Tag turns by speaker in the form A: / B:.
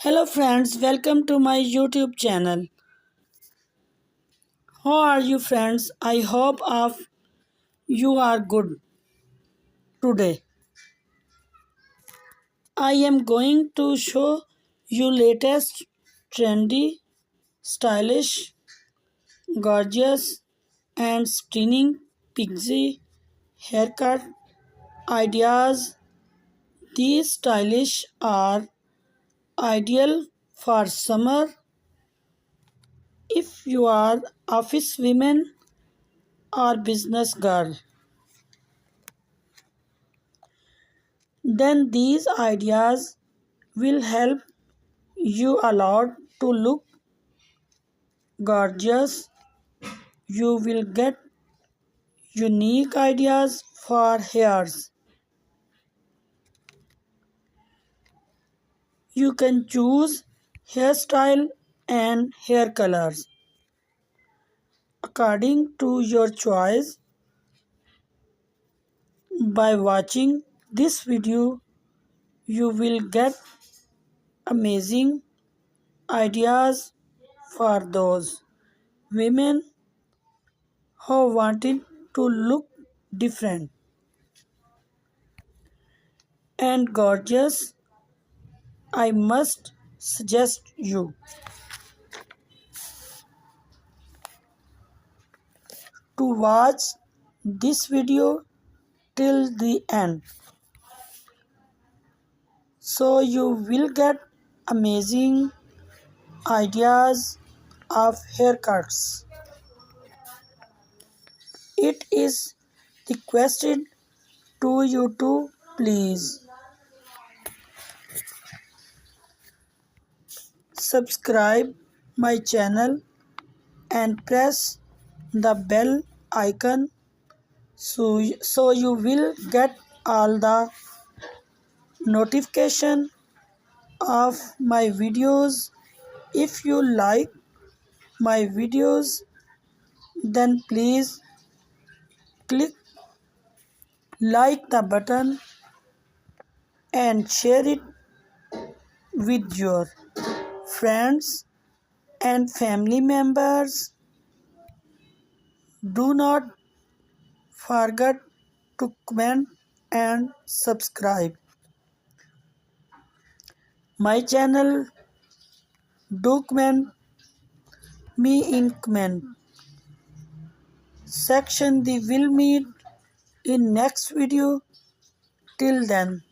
A: Hello friends, welcome to my YouTube channel. How are you friends? I hope of you are good today. I am going to show you latest trendy, stylish, gorgeous and stunning pixie haircut ideas. These stylish are ideal for summer if you are office women or business girl. Then these ideas will help you a lot to look gorgeous. You will get unique ideas for hairs. You can choose hairstyle and hair colors according to your choice. By watching this video, you will get amazing ideas for those women who wanted to look different and gorgeous. I must suggest you to watch this video till the end, so you will get amazing ideas of haircuts. It is requested to you to please subscribe my channel and press the bell icon so you will get all the notification of my videos. If you like my videos, then please click like the button and share it with your friends and family members. Do not forget to comment and subscribe my channel. Do comment me in comment section. We will meet in next video. Till then,